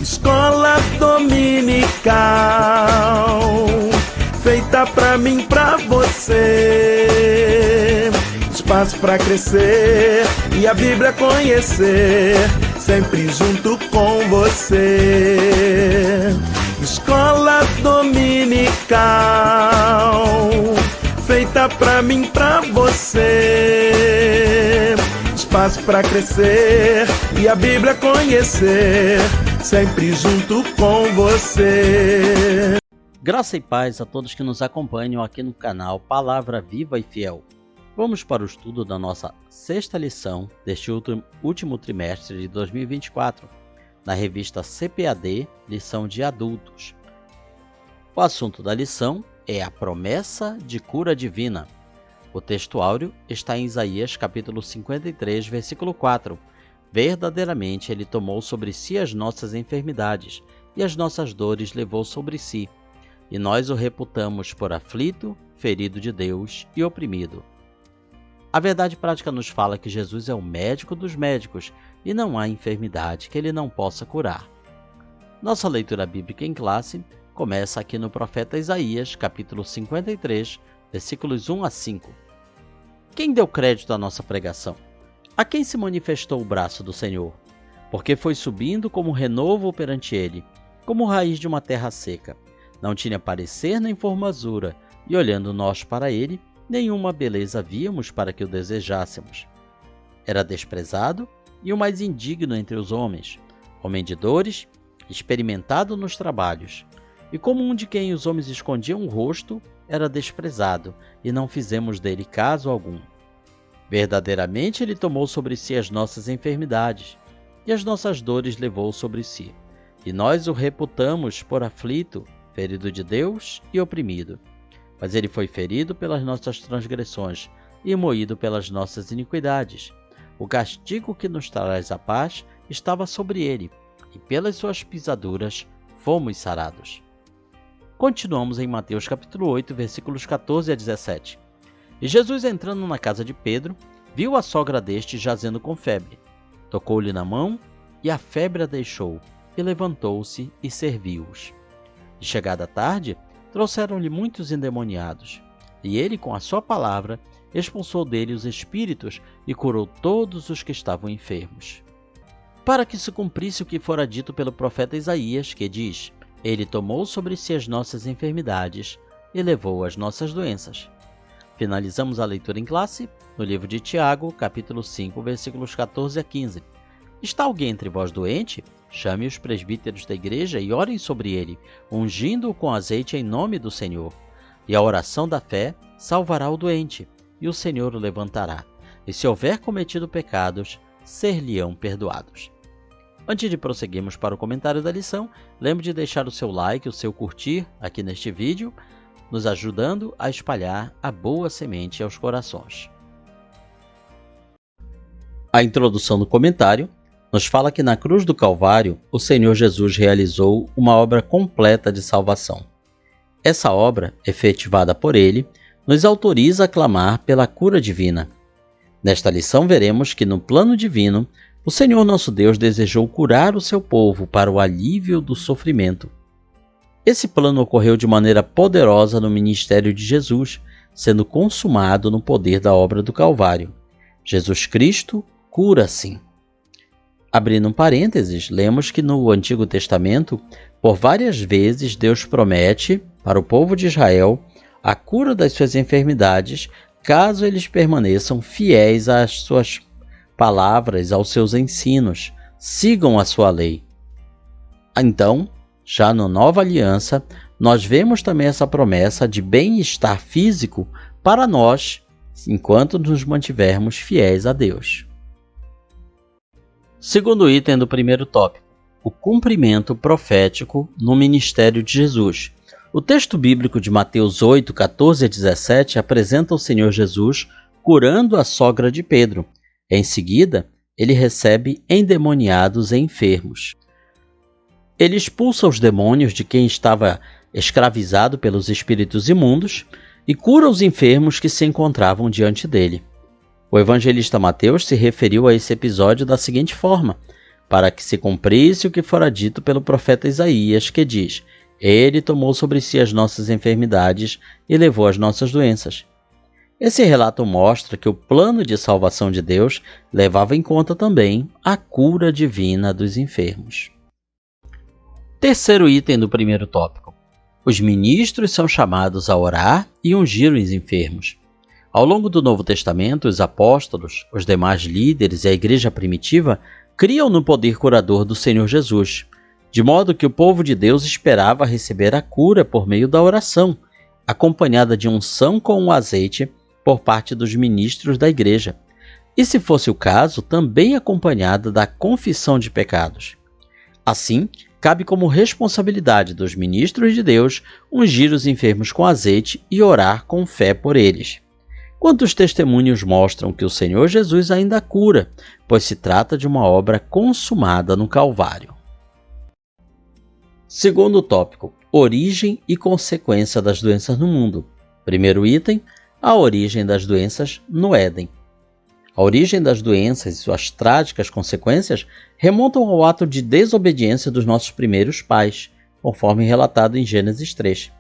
Escola dominical, feita pra mim, pra você. Espaço pra crescer e a Bíblia conhecer, sempre junto com você. Escola dominical, feita pra mim, pra você. Espaço pra crescer e a Bíblia conhecer, sempre junto com você. Graça e paz a todos que nos acompanham aqui no canal Palavra Viva e Fiel. Vamos para o estudo da nossa sexta lição deste último trimestre de 2024, na revista CPAD, lição de adultos. O assunto da lição é a promessa de cura divina. O texto áureo está em Isaías capítulo 53, versículo 4. Verdadeiramente ele tomou sobre si as nossas enfermidades e as nossas dores levou sobre si. E nós o reputamos por aflito, ferido de Deus e oprimido. A verdade prática nos fala que Jesus é o médico dos médicos e não há enfermidade que ele não possa curar. Nossa leitura bíblica em classe começa aqui no profeta Isaías, capítulo 53, versículos 1 a 5. Quem deu crédito à nossa pregação? A quem se manifestou o braço do Senhor? Porque foi subindo como renovo perante ele, como raiz de uma terra seca. Não tinha parecer nem formosura, e olhando nós para ele, nenhuma beleza víamos para que o desejássemos. Era desprezado e o mais indigno entre os homens, homem de dores, experimentado nos trabalhos. E como um de quem os homens escondiam o rosto, era desprezado, e não fizemos dele caso algum. Verdadeiramente ele tomou sobre si as nossas enfermidades, e as nossas dores levou sobre si. E nós o reputamos por aflito, ferido de Deus e oprimido. Mas ele foi ferido pelas nossas transgressões e moído pelas nossas iniquidades. O castigo que nos traz a paz estava sobre ele, e pelas suas pisaduras fomos sarados. Continuamos em Mateus capítulo 8, versículos 14 a 17. E Jesus, entrando na casa de Pedro, viu a sogra deste jazendo com febre. Tocou-lhe na mão, e a febre a deixou, e levantou-se e serviu-os. E chegada a tarde, trouxeram-lhe muitos endemoniados, e ele, com a sua palavra, expulsou dele os espíritos e curou todos os que estavam enfermos. Para que se cumprisse o que fora dito pelo profeta Isaías, que diz: Ele tomou sobre si as nossas enfermidades e levou as nossas doenças. Finalizamos a leitura em classe no livro de Tiago, capítulo 5, versículos 14 a 15. Está alguém entre vós doente? Chame os presbíteros da igreja e orem sobre ele, ungindo-o com azeite em nome do Senhor. E a oração da fé salvará o doente, e o Senhor o levantará. E se houver cometido pecados, ser-lhe-ão perdoados. Antes de prosseguirmos para o comentário da lição, lembre de deixar o seu like, o seu curtir aqui neste vídeo, nos ajudando a espalhar a boa semente aos corações. A introdução do comentário nos fala que na cruz do Calvário, o Senhor Jesus realizou uma obra completa de salvação. Essa obra, efetivada por ele, nos autoriza a clamar pela cura divina. Nesta lição veremos que no plano divino, o Senhor nosso Deus desejou curar o seu povo para o alívio do sofrimento. Esse plano ocorreu de maneira poderosa no ministério de Jesus, sendo consumado no poder da obra do Calvário. Jesus Cristo cura sim. Abrindo um parênteses, lemos que no Antigo Testamento, por várias vezes Deus promete para o povo de Israel a cura das suas enfermidades, caso eles permaneçam fiéis às suas palavras, aos seus ensinos, sigam a sua lei. Então, já na Nova Aliança, nós vemos também essa promessa de bem-estar físico para nós, enquanto nos mantivermos fiéis a Deus. Segundo item do primeiro tópico, o cumprimento profético no ministério de Jesus. O texto bíblico de Mateus 8, 14 a 17 apresenta o Senhor Jesus curando a sogra de Pedro. Em seguida, ele recebe endemoniados e enfermos. Ele expulsa os demônios de quem estava escravizado pelos espíritos imundos e cura os enfermos que se encontravam diante dele. O evangelista Mateus se referiu a esse episódio da seguinte forma: para que se cumprisse o que fora dito pelo profeta Isaías, que diz: Ele tomou sobre si as nossas enfermidades e levou as nossas doenças. Esse relato mostra que o plano de salvação de Deus levava em conta também a cura divina dos enfermos. Terceiro item do primeiro tópico. Os ministros são chamados a orar e ungir os enfermos. Ao longo do Novo Testamento, os apóstolos, os demais líderes e a igreja primitiva criam no poder curador do Senhor Jesus, de modo que o povo de Deus esperava receber a cura por meio da oração, acompanhada de unção com o azeite por parte dos ministros da igreja, e, se fosse o caso, também acompanhada da confissão de pecados. Assim, cabe como responsabilidade dos ministros de Deus ungir os enfermos com azeite e orar com fé por eles. Quantos testemunhos mostram que o Senhor Jesus ainda cura, pois se trata de uma obra consumada no Calvário. Segundo tópico, origem e consequência das doenças no mundo. Primeiro item, a origem das doenças no Éden. A origem das doenças e suas trágicas consequências remontam ao ato de desobediência dos nossos primeiros pais, conforme relatado em Gênesis 3.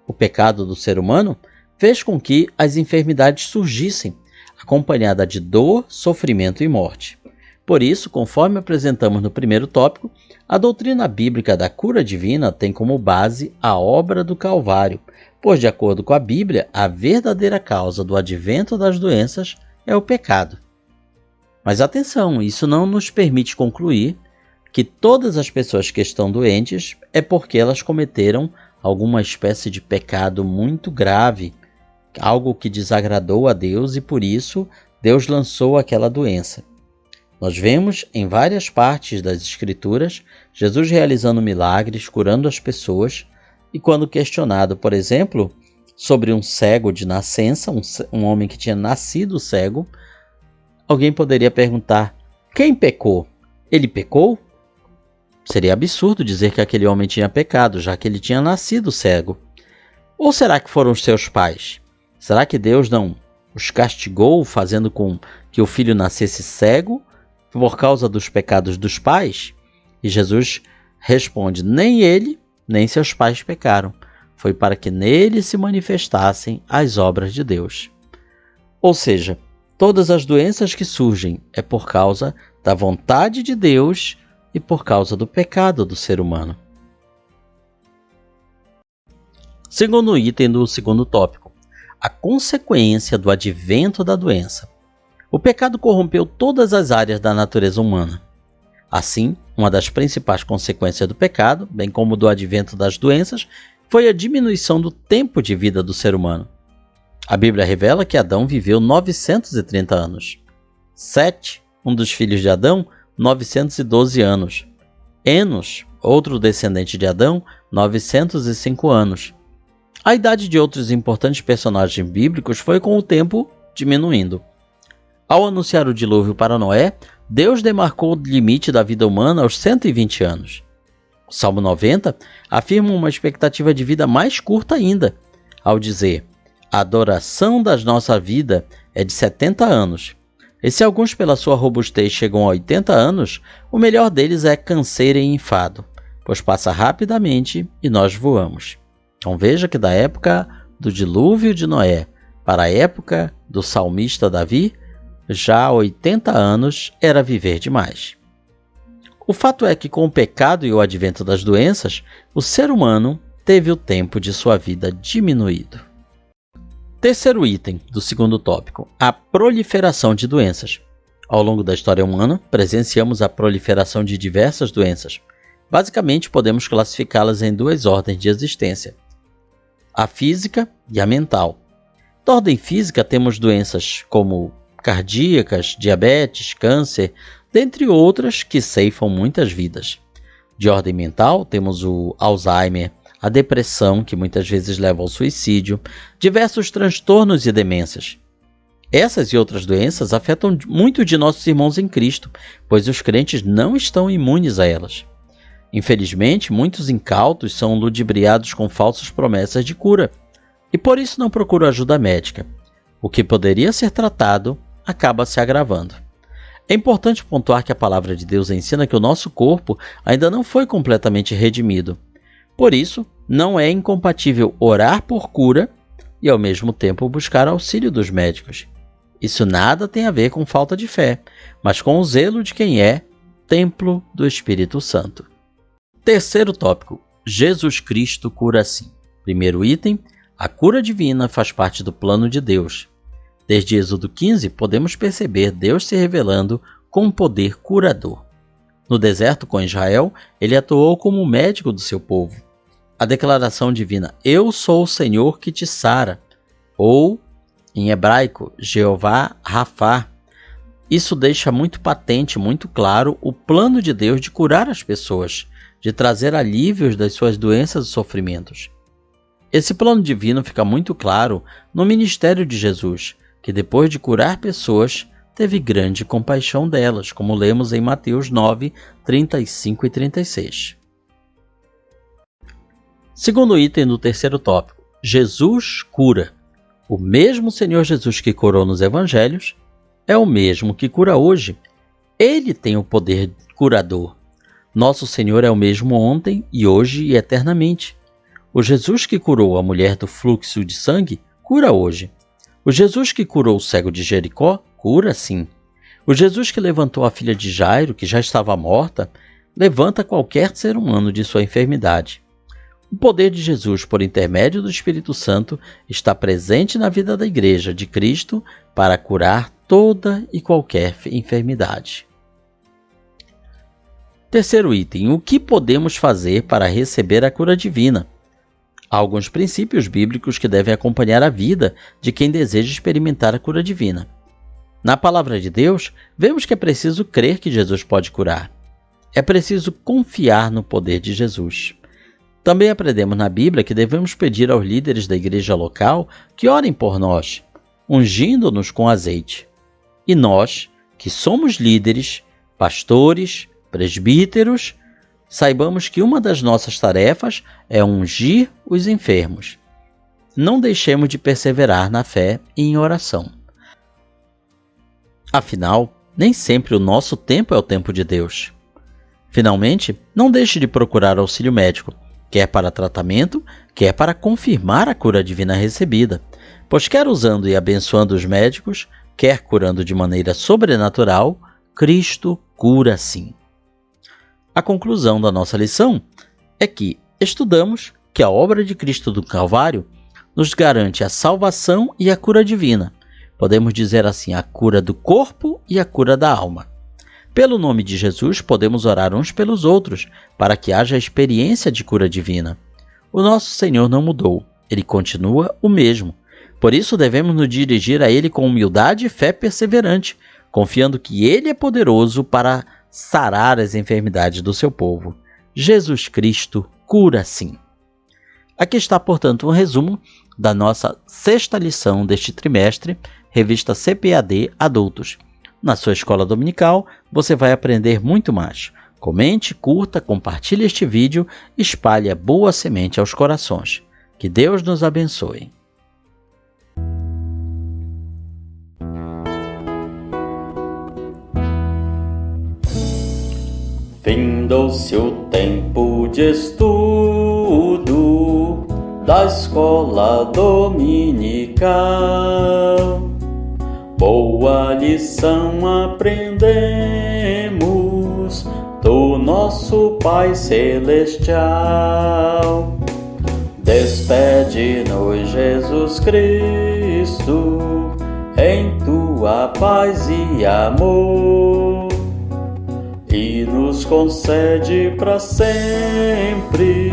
O pecado do ser humano fez com que as enfermidades surgissem, acompanhada de dor, sofrimento e morte. Por isso, conforme apresentamos no primeiro tópico, a doutrina bíblica da cura divina tem como base a obra do Calvário, pois, de acordo com a Bíblia, a verdadeira causa do advento das doenças é o pecado. Mas atenção, isso não nos permite concluir que todas as pessoas que estão doentes é porque elas cometeram alguma espécie de pecado muito grave, algo que desagradou a Deus e por isso Deus lançou aquela doença. Nós vemos em várias partes das Escrituras Jesus realizando milagres, curando as pessoas, e quando questionado, por exemplo, sobre um cego de nascença, um homem que tinha nascido cego, alguém poderia perguntar: quem pecou? Ele pecou? Seria absurdo dizer que aquele homem tinha pecado, já que ele tinha nascido cego. Ou será que foram os seus pais? Será que Deus não os castigou, fazendo com que o filho nascesse cego por causa dos pecados dos pais? E Jesus responde: nem ele, nem seus pais pecaram. Foi para que nele se manifestassem as obras de Deus. Ou seja, todas as doenças que surgem é por causa da vontade de Deus e por causa do pecado do ser humano. Segundo item do segundo tópico, a consequência do advento da doença. O pecado corrompeu todas as áreas da natureza humana. Assim, uma das principais consequências do pecado, bem como do advento das doenças, foi a diminuição do tempo de vida do ser humano. A Bíblia revela que Adão viveu 930 anos. Sete, um dos filhos de Adão, 912 anos. Enos, outro descendente de Adão, 905 anos. A idade de outros importantes personagens bíblicos foi com o tempo diminuindo. Ao anunciar o dilúvio para Noé, Deus demarcou o limite da vida humana aos 120 anos. O Salmo 90 afirma uma expectativa de vida mais curta ainda, ao dizer: a duração da nossa vida é de 70 anos. E se alguns pela sua robustez chegam a 80 anos, o melhor deles é canseira e enfado, pois passa rapidamente e nós voamos. Então veja que da época do dilúvio de Noé para a época do salmista Davi, já 80 anos era viver demais. O fato é que com o pecado e o advento das doenças, o ser humano teve o tempo de sua vida diminuído. Terceiro item do segundo tópico, a proliferação de doenças. Ao longo da história humana, presenciamos a proliferação de diversas doenças. Basicamente, podemos classificá-las em duas ordens de existência: a física e a mental. Da ordem física, temos doenças como cardíacas, diabetes, câncer, dentre outras que ceifam muitas vidas. De ordem mental, temos o Alzheimer, a depressão, que muitas vezes leva ao suicídio, diversos transtornos e demências. Essas e outras doenças afetam muito de nossos irmãos em Cristo, pois os crentes não estão imunes a elas. Infelizmente, muitos incautos são ludibriados com falsas promessas de cura, e por isso não procuram ajuda médica. O que poderia ser tratado acaba se agravando. É importante pontuar que a palavra de Deus ensina que o nosso corpo ainda não foi completamente redimido. Por isso, não é incompatível orar por cura e, ao mesmo tempo, buscar auxílio dos médicos. Isso nada tem a ver com falta de fé, mas com o zelo de quem é templo do Espírito Santo. Terceiro tópico: Jesus Cristo cura sim. Primeiro item: a cura divina faz parte do plano de Deus. Desde Êxodo 15, podemos perceber Deus se revelando com um poder curador. No deserto com Israel, ele atuou como médico do seu povo. A declaração divina, eu sou o Senhor que te sara, ou, em hebraico, Jeová Rafá. Isso deixa muito patente, muito claro, o plano de Deus de curar as pessoas, de trazer alívios das suas doenças e sofrimentos. Esse plano divino fica muito claro no ministério de Jesus, que depois de curar pessoas, teve grande compaixão delas, como lemos em Mateus 9, 35 e 36. Segundo item do terceiro tópico: Jesus cura. O mesmo Senhor Jesus que curou nos evangelhos é o mesmo que cura hoje. Ele tem o poder curador. Nosso Senhor é o mesmo ontem e hoje e eternamente. O Jesus que curou a mulher do fluxo de sangue cura hoje. O Jesus que curou o cego de Jericó cura sim. O Jesus que levantou a filha de Jairo, que já estava morta, levanta qualquer ser humano de sua enfermidade. O poder de Jesus, por intermédio do Espírito Santo, está presente na vida da Igreja de Cristo para curar toda e qualquer enfermidade. Terceiro item: o que podemos fazer para receber a cura divina? Há alguns princípios bíblicos que devem acompanhar a vida de quem deseja experimentar a cura divina. Na palavra de Deus, vemos que é preciso crer que Jesus pode curar. É preciso confiar no poder de Jesus. Também aprendemos na Bíblia que devemos pedir aos líderes da igreja local que orem por nós, ungindo-nos com azeite. E nós, que somos líderes, pastores, presbíteros, saibamos que uma das nossas tarefas é ungir os enfermos. Não deixemos de perseverar na fé e em oração. Afinal, nem sempre o nosso tempo é o tempo de Deus. Finalmente, não deixe de procurar auxílio médico, quer para tratamento, quer para confirmar a cura divina recebida, pois quer usando e abençoando os médicos, quer curando de maneira sobrenatural, Cristo cura sim. A conclusão da nossa lição é que estudamos que a obra de Cristo do Calvário nos garante a salvação e a cura divina. Podemos dizer assim, a cura do corpo e a cura da alma. Pelo nome de Jesus, podemos orar uns pelos outros, para que haja a experiência de cura divina. O nosso Senhor não mudou, Ele continua o mesmo. Por isso devemos nos dirigir a Ele com humildade e fé perseverante, confiando que Ele é poderoso para sarar as enfermidades do seu povo. Jesus Cristo cura sim. Aqui está, portanto, um resumo da nossa sexta lição deste trimestre, revista CPAD Adultos. Na sua escola dominical, você vai aprender muito mais. Comente, curta, compartilhe este vídeo, espalhe a boa semente aos corações. Que Deus nos abençoe. Findou-se o tempo de estudo da escola dominical. Boa lição aprendemos do nosso Pai Celestial. Despede-nos, Jesus Cristo, em tua paz e amor, e nos concede para sempre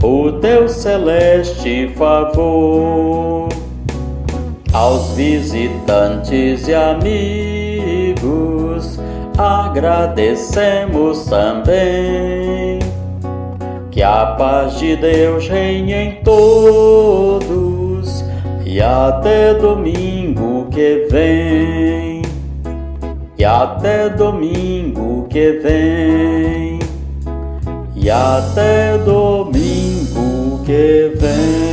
o teu celeste favor. Aos visitantes e amigos agradecemos também. Que a paz de Deus reine em todos e até domingo que vem. E até domingo que vem. E até domingo que vem.